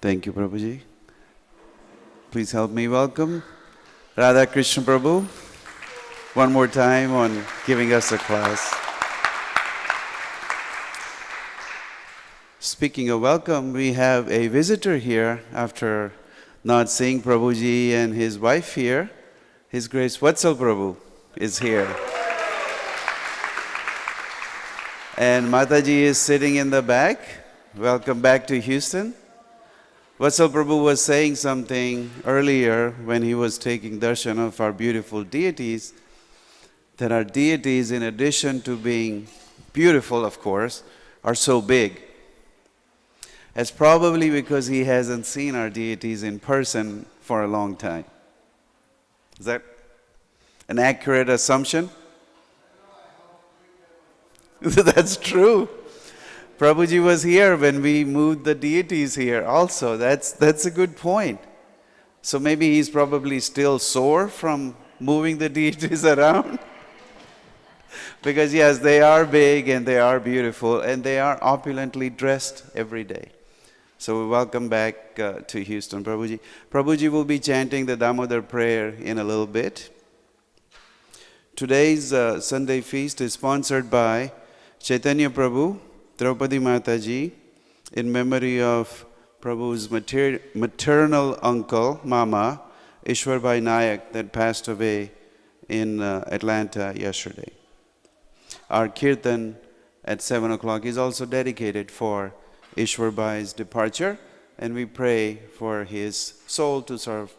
Thank you, Prabhuji. Please help me welcome Radha Krishna Prabhu one more time on giving us a class. Speaking of welcome, we have a visitor here after not seeing Prabhuji and his wife here. His Grace Vatsal Prabhu is here. And Mataji is sitting in the back. Welcome back to Houston. Vatsal Prabhu was saying something earlier when he was taking darshan of our beautiful deities, that our deities, in addition to being beautiful, of course, are so big. It's probably because he hasn't seen our deities in person for a long time. Is that an accurate assumption? That's true. Prabhuji was here when we moved the deities here also. That's a good point. So maybe he's probably still sore from moving the deities around. Because yes, they are big and they are beautiful and they are opulently dressed every day. So we welcome back to Houston, Prabhuji. Prabhuji will be chanting the Damodar prayer in a little bit. Today's Sunday feast is sponsored by Chaitanya Prabhu, Draupadi Mataji, in memory of Prabhu's maternal uncle, Mama, Ishwarbhai Nayak, that passed away in Atlanta yesterday. Our kirtan at 7 o'clock is also dedicated for Ishwarbhai's departure, and we pray for his soul to serve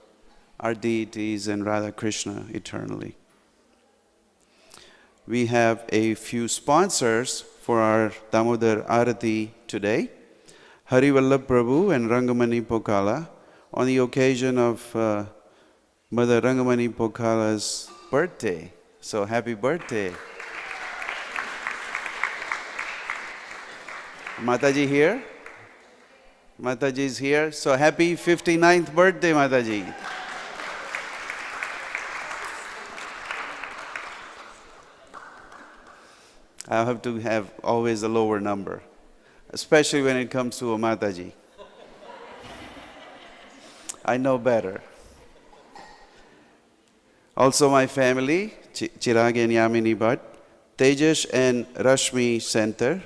our deities and Radha Krishna eternally. We have a few sponsors for our Damodar Arati today. Hari Vallabh Prabhu and Rangamani Pokala on the occasion of Mother Rangamani Pokala's birthday. So happy birthday. Mataji here? Mataji is here. So happy 59th birthday, Mataji. I have to have always a lower number, especially when it comes to a Mataji. I know better. Also my family, Chirag and Yamini Bhatt, Tejas and Rashmi Center,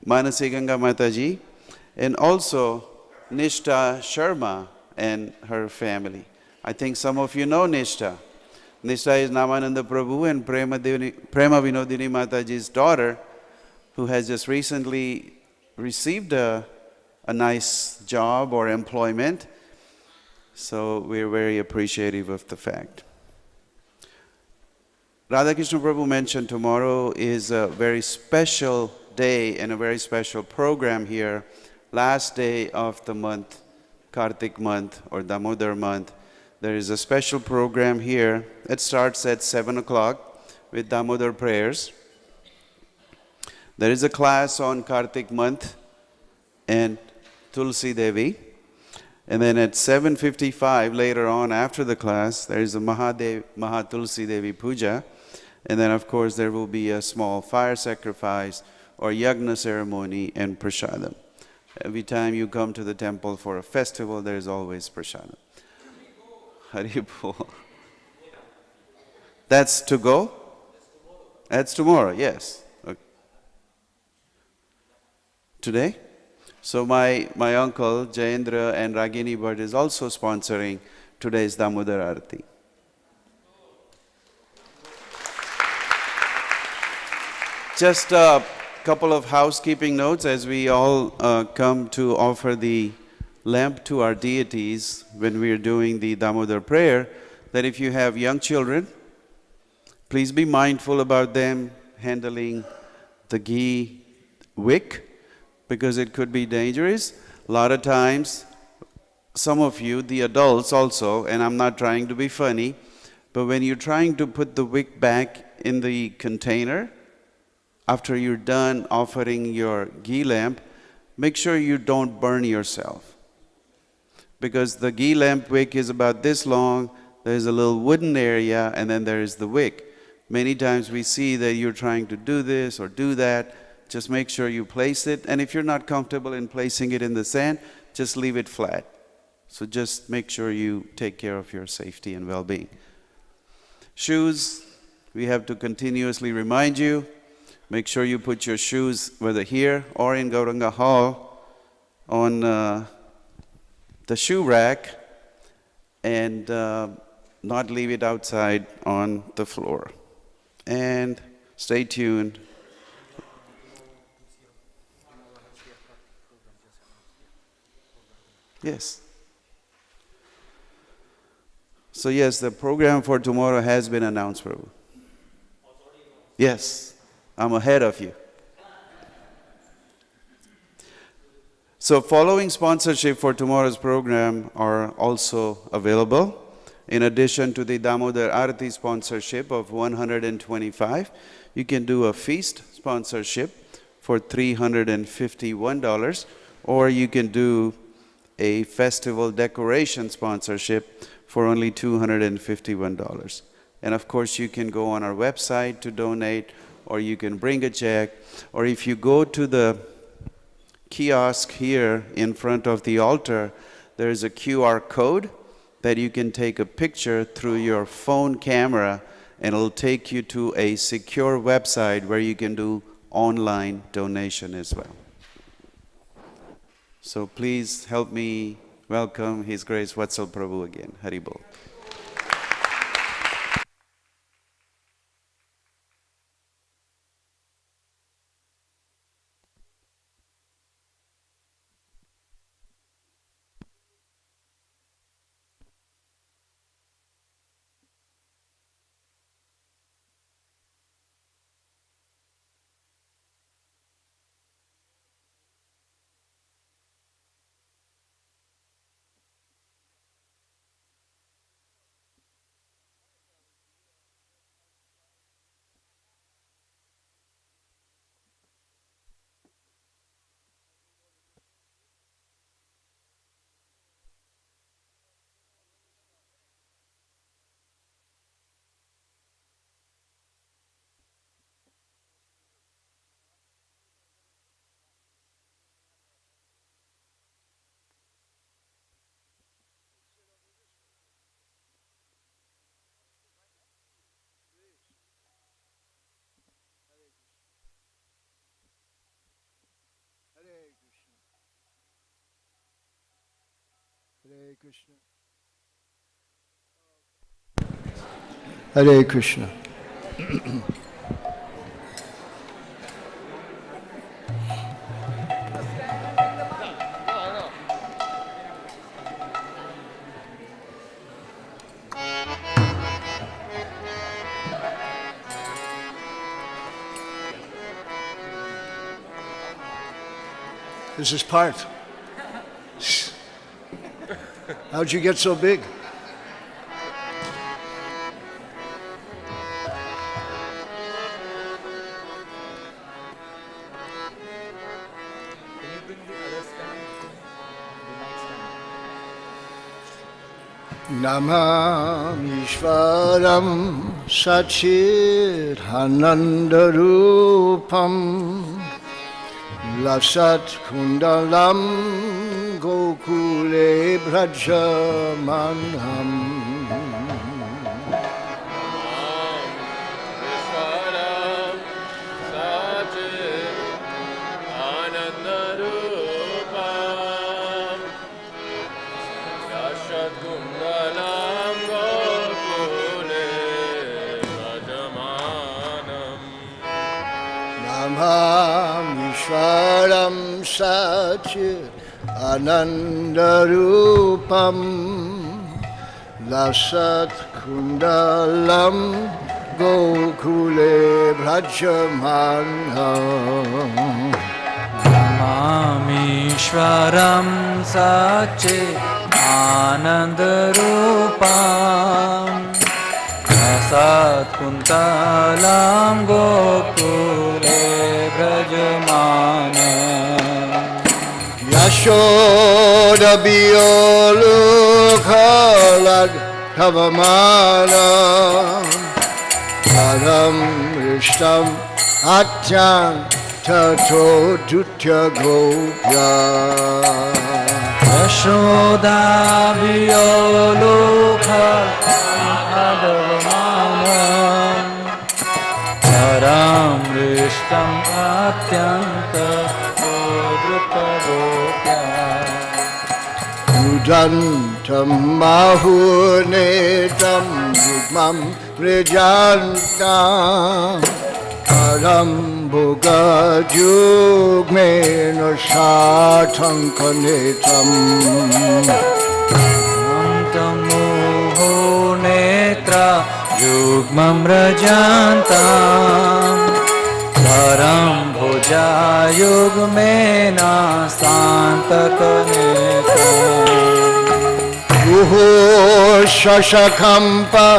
Manasi Ganga Mataji, and also Nishta Sharma and her family. I think some of you know Nishta. Nishta is Namananda Prabhu and Prema Vinodini Mataji's daughter, who has just recently received a nice job or employment. So we're very appreciative of the fact. Radha Krishna Prabhu mentioned tomorrow is a very special day and a very special program here. Last day of the month, Kartik month or Damodar month, there is a special program here. It starts at 7 o'clock with Damodar prayers. There is a class on Kartik month and Tulsi Devi. And then at 7:55 later on after the class, there is a Mahatulsi Devi Puja. And then of course there will be a small fire sacrifice or yagna ceremony and prasadam. Every time you come to the temple for a festival, there is always prasadam. Haribol. That's to go? That's tomorrow, yes. Okay. Today? So my uncle Jayendra and Ragini Bhatt is also sponsoring today's Damodar Arati. Just a couple of housekeeping notes as we all come to offer the lamp to our deities when we are doing the Damodar prayer, that if you have young children, please be mindful about them handling the ghee wick, because it could be dangerous. A lot of times, some of you, the adults also, and I'm not trying to be funny, but when you're trying to put the wick back in the container, after you're done offering your ghee lamp, make sure you don't burn yourself. Because the ghee lamp wick is about this long, there's a little wooden area, and then there is the wick. Many times we see that you're trying to do this or do that. Just make sure you place it, and if you're not comfortable in placing it in the sand, just leave it flat. So just make sure you take care of your safety and well-being. Shoes, we have to continuously remind you, make sure you put your shoes, whether here or in Gauranga Hall, on the shoe rack, and not leave it outside on the floor. And stay tuned. Yes. So yes, the program for tomorrow has been announced, Prabhu. Yes, I'm ahead of you. So following sponsorship for tomorrow's program are also available. In addition to the Damodar Arati sponsorship of $125, you can do a feast sponsorship for $351, or you can do a festival decoration sponsorship for only $251. And of course, you can go on our website to donate, or you can bring a check, or if you go to the kiosk here in front of the altar, there is a QR code that you can take a picture through your phone camera, and it'll take you to a secure website where you can do online donation as well. So please help me welcome His Grace Vatsal Prabhu again. Haribol. Hare Krishna. This is part. How'd you get so big? Namamishvaram Sachidhanandarupam Lasat Kundalam Gokule Brajamanham Namamishvaram Sachid Anandarupam Lasat Kundalam Gokule Brajamanham Namamishvaram Sachid Anandarupam Lasat Kundalam Gokule Brajamana Yashoda Biolu Khalad Kavamana Param Rishtam Atyan Tato Dutya Gopya Yashoda Vyolukha Adavamana Param Rishtam Atyanta Udrupagopya Udantam Mahunetam Yugmam Vrijantam Param Bhoga Jugmena Satankanetam Antamoho Netra Yugmam Rajantam Param Bhoja Yugmena Santakanetam Uho Shashakampa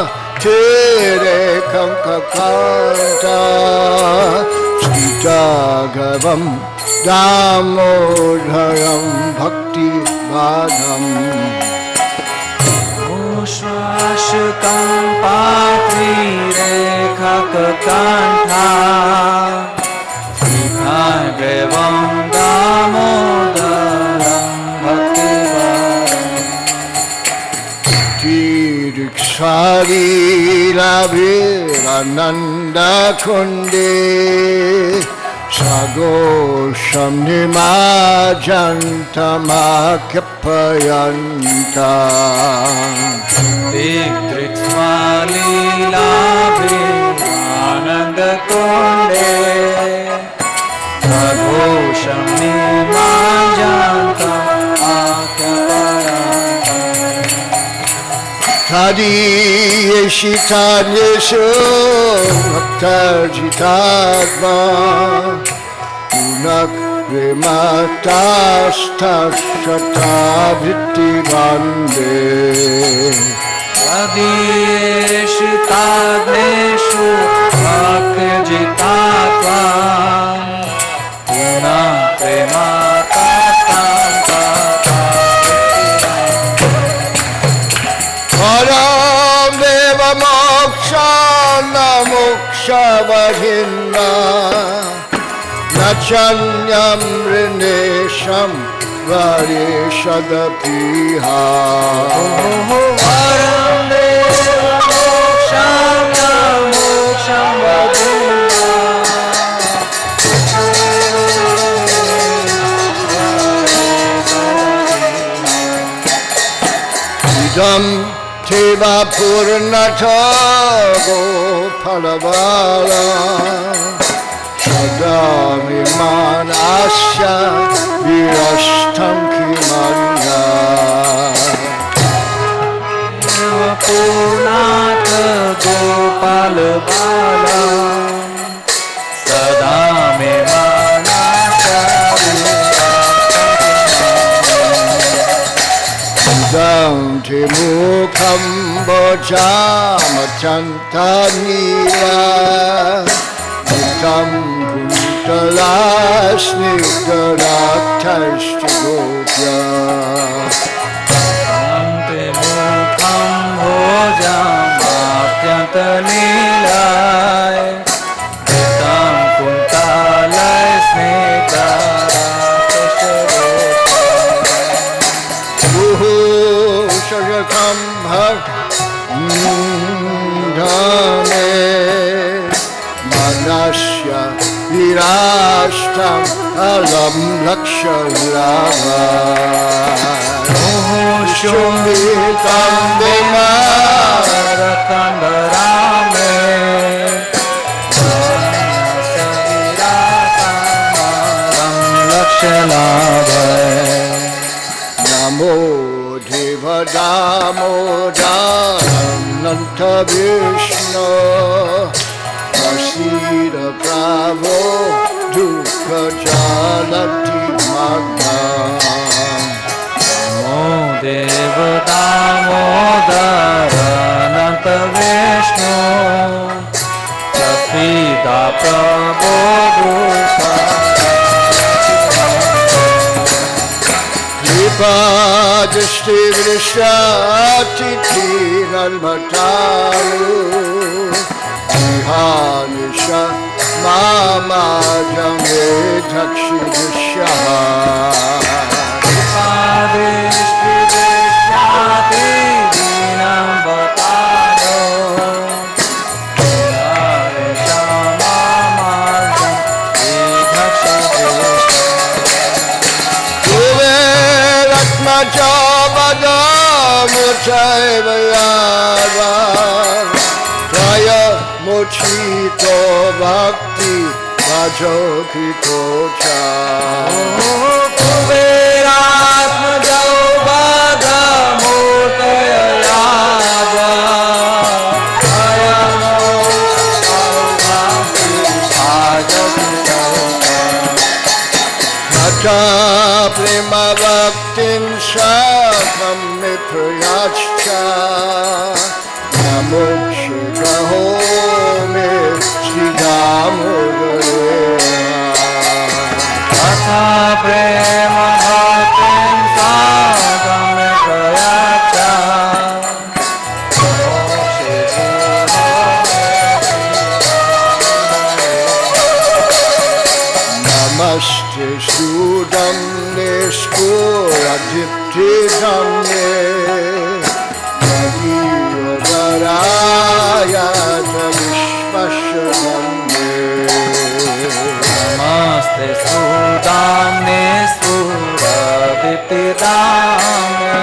Tere Kankakanta Sita Gavam Damodharam Bhakti Vadam Ushvashkam Patri Rekha Kakantha Sita Gavam Damodaram Bhakti Tirikshari Ravir Ananda Kunde Sagosham Nimajanta Makapayanta Dikrit Svalila Ananda Kunde Sagosham Nimajanta Makapayanta Kadi Yeshitanyeshu Bhaktarjitatma Unak Prematastasthata Vritti Bande Adiyeshu Tadneshu Bhakjitatva Puna Prematasthata Param Deva Mokshana Mokshavadhinna Nachanyam Rinesham Vareshadapiha Param Deva Mokshana Mokshavadhinna Idam Teva Purnata Gopalavala Sadami Manasya Virashtam Kimanya Purnata Gopala Bala Sada me manasya Idam Te Mukham Bojamatantanira Nitam Kuntalasnigdaraktashtigopya Ante mukham bhojam apyantanilay Vitam kuntalay snekaratashadosya Uhu Shajakam Bhak Dhame Manasya Virashtam Alam Lakshalava Shumbitam Dema Rakandarame Lakshalabhay Namo Deva Damodaram Nanta Vishnu Vasida Prabhu Dukha Jalati Magam Namo Deva Damodara Nanta Vishnu Prasida Prabhu Dukha Kripa Dishti Vrishati Nalmataru Vihanisha Mama Jame Takshi Dishaha Adishti Vishyati Dinam Vataro Vihanisha Mama Jame Jabada Muchaiva Yada Praya Mochito Bhakti Vajo Krito Cha Kuberatma Jaubada Murtaya Yada Ayamo Saubhakti Vajo Krito Nata Prema Bhaktin Shakam Miprayachcha Namo Shivaho Me Sridhamudare Atha Prema Bhaktin Sagam Prayacha Namaste Sudam Nishpuradipti Dhamme Yadiyogaraya Vishvashadhamme Namaste Sudam Nisura Dipti Dhamme